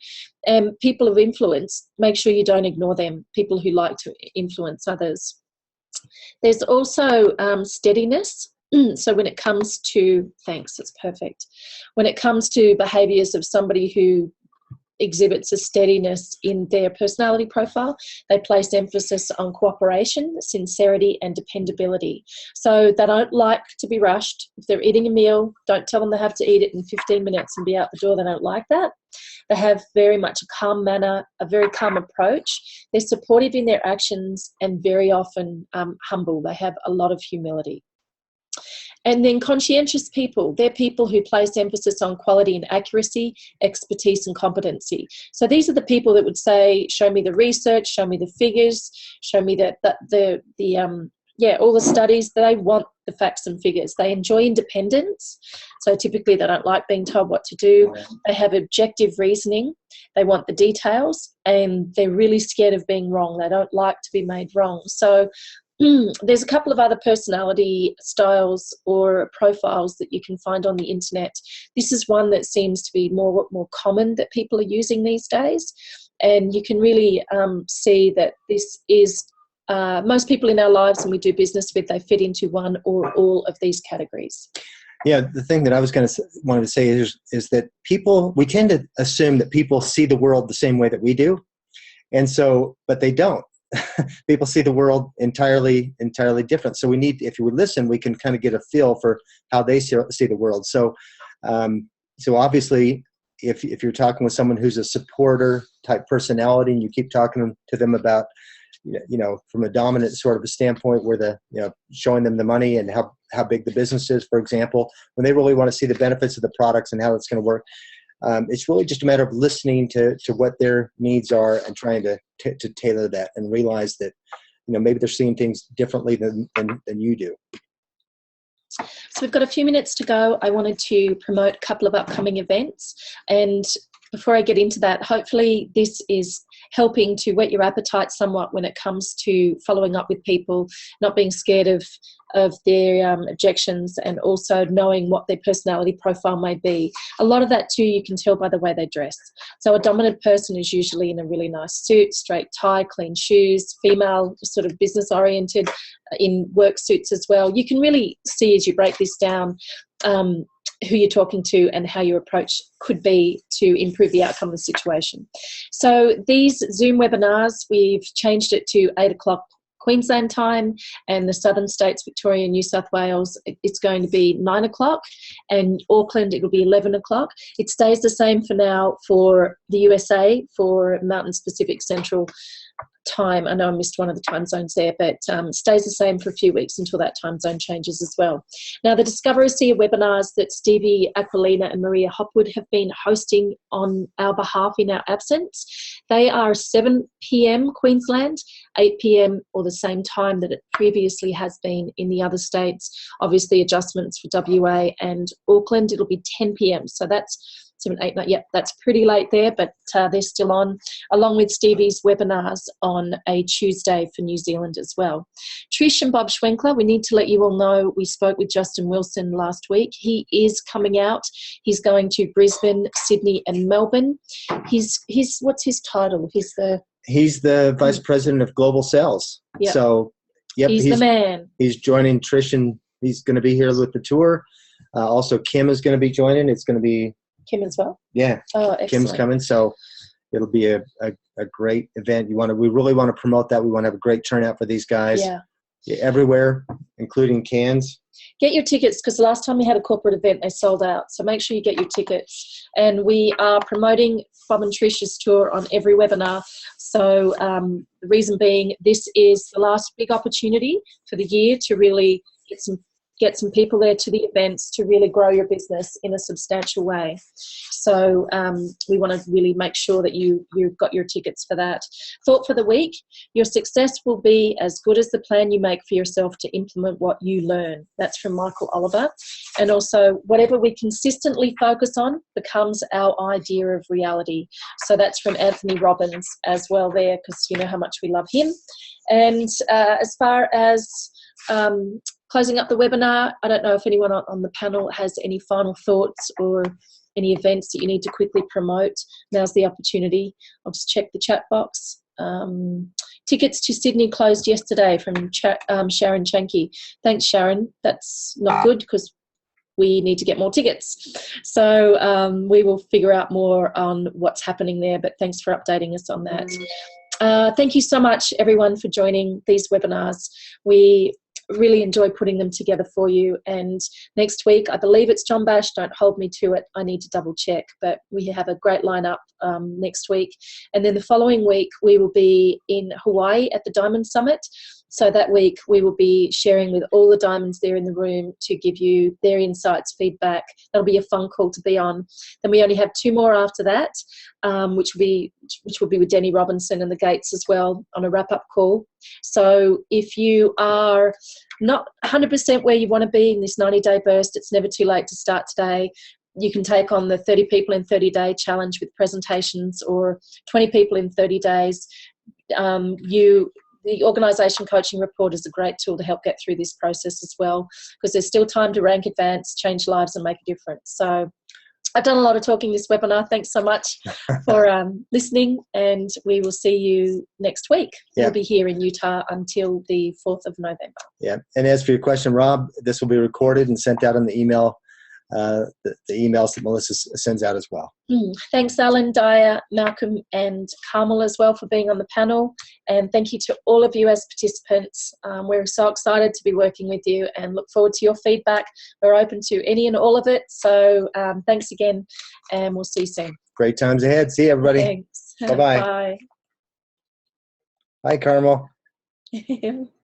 And people of influence, make sure you don't ignore them, people who like to influence others. There's also steadiness. So when it comes to, thanks, that's perfect. When it comes to behaviours of somebody who exhibits a steadiness in their personality profile, they place emphasis on cooperation, sincerity and dependability. So they don't like to be rushed. If they're eating a meal, don't tell them they have to eat it in 15 minutes and be out the door. They don't like that. They have very much a calm manner, a very calm approach. They're supportive in their actions and very often humble. They have a lot of humility. And then conscientious people, they're people who place emphasis on quality and accuracy, expertise and competency. So these are the people that would say, show me the research, show me the figures, show me all the studies. They want the facts and figures. They enjoy independence. So typically they don't like being told what to do. They have objective reasoning. They want the details, and they're really scared of being wrong. They don't like to be made wrong. So there's a couple of other personality styles or profiles that you can find on the internet. This is one that seems to be more common that people are using these days, and you can really see that this is most people in our lives and we do business with, they fit into one or all of these categories. Yeah, the thing that I was wanted to say is that we tend to assume that people see the world the same way that we do, and so, but they don't. People see the world entirely different. So we need, if you would listen, we can kind of get a feel for how they see the world. So, so obviously, if you're talking with someone who's a supporter type personality, and you keep talking to them about, from a dominant sort of a standpoint, where showing them the money and how big the business is, for example, when they really want to see the benefits of the products and how it's going to work. It's really just a matter of listening to what their needs are and trying to tailor that, and realize that maybe they're seeing things differently than you do. So we've got a few minutes to go. I wanted to promote a couple of upcoming events, and before I get into that, hopefully this is helping to whet your appetite somewhat when it comes to following up with people, not being scared of their objections, and also knowing what their personality profile may be. A lot of that too you can tell by the way they dress. So a dominant person is usually in a really nice suit, straight tie, clean shoes, female, sort of business oriented, in work suits as well. You can really see as you break this down who you're talking to and how your approach could be to improve the outcome of the situation. So these Zoom webinars, we've changed it to 8 o'clock Queensland time, and the southern states, Victoria, New South Wales, it's going to be 9 o'clock, and Auckland, it will be 11 o'clock. It stays the same for now for the USA, for Mountain Pacific Central time. I know I missed one of the time zones there, but stays the same for a few weeks until that time zone changes as well. Now, the Discover ASEA webinars that Stevie Aquilina and Maria Hopwood have been hosting on our behalf in our absence, they are 7 p.m. Queensland, 8 p.m. or the same time that it previously has been in the other states. Obviously, adjustments for WA and Auckland, it'll be 10 p.m. So that's 7, 8, 9, yep, that's pretty late there, but they're still on, along with Stevie's webinars on a Tuesday for New Zealand as well. Trish and Bob Schwenkler, we need to let you all know, we spoke with Justin Wilson last week. He is coming out. He's going to Brisbane, Sydney and Melbourne. He's what's his title? He's the Vice President of Global Sales. Yep. So, yep, he's the man. He's joining Trish, and he's going to be here with the tour. Also, Kim is going to be joining. It's going to be Kim as well? Yeah. Oh, excellent. Kim's coming, so it'll be a great event. We really want to promote that. We want to have a great turnout for these guys. Yeah. Everywhere, including Cairns. Get your tickets, because the last time we had a corporate event, they sold out. So make sure you get your tickets. And we are promoting Bob and Trish's tour on every webinar. So the reason being, this is the last big opportunity for the year to really get some people there to the events to really grow your business in a substantial way. So we want to really make sure that you've got your tickets for that. Thought for the week: your success will be as good as the plan you make for yourself to implement what you learn. That's from Michael Oliver. And also, whatever we consistently focus on becomes our idea of reality. So that's from Anthony Robbins as well there, because you know how much we love him. And as far as closing up the webinar, I don't know if anyone on the panel has any final thoughts or any events that you need to quickly promote. Now's the opportunity. I'll just check the chat box. Tickets to Sydney closed yesterday from Sharon Chanke. Thanks, Sharon. That's not good because we need to get more tickets. So we will figure out more on what's happening there, but thanks for updating us on that. Thank you so much, everyone, for joining these webinars. We really enjoy putting them together for you. And next week, I believe it's John Bash. Don't hold me to it. I need to double check. But we have a great lineup next week. And then the following week, we will be in Hawaii at the Diamond Summit. So that week, we will be sharing with all the diamonds there in the room to give you their insights, feedback. That'll be a fun call to be on. Then we only have 2 more after that, which will be with Denny Robinson and the Gates as well on a wrap-up call. So if you are not 100% where you want to be in this 90-day burst, it's never too late to start today. You can take on the 30 people in 30-day challenge with presentations, or 20 people in 30 days. The organisation coaching report is a great tool to help get through this process as well, because there's still time to rank, advance, change lives and make a difference. So I've done a lot of talking this webinar. Thanks so much for listening, and we will see you next week. Yeah. We'll be here in Utah until the 4th of November. Yeah. And as for your question, Rob, this will be recorded and sent out on the email, the emails that Melissa sends out as well. Thanks, Alan, Daya, Malcolm and Carmel as well for being on the panel. And thank you to all of you as participants. We're so excited to be working with you and look forward to your feedback. We're open to any and all of it. So thanks again, and we'll see you soon. Great times ahead. See you, everybody. Thanks. Bye-bye. Bye. Hi, Carmel.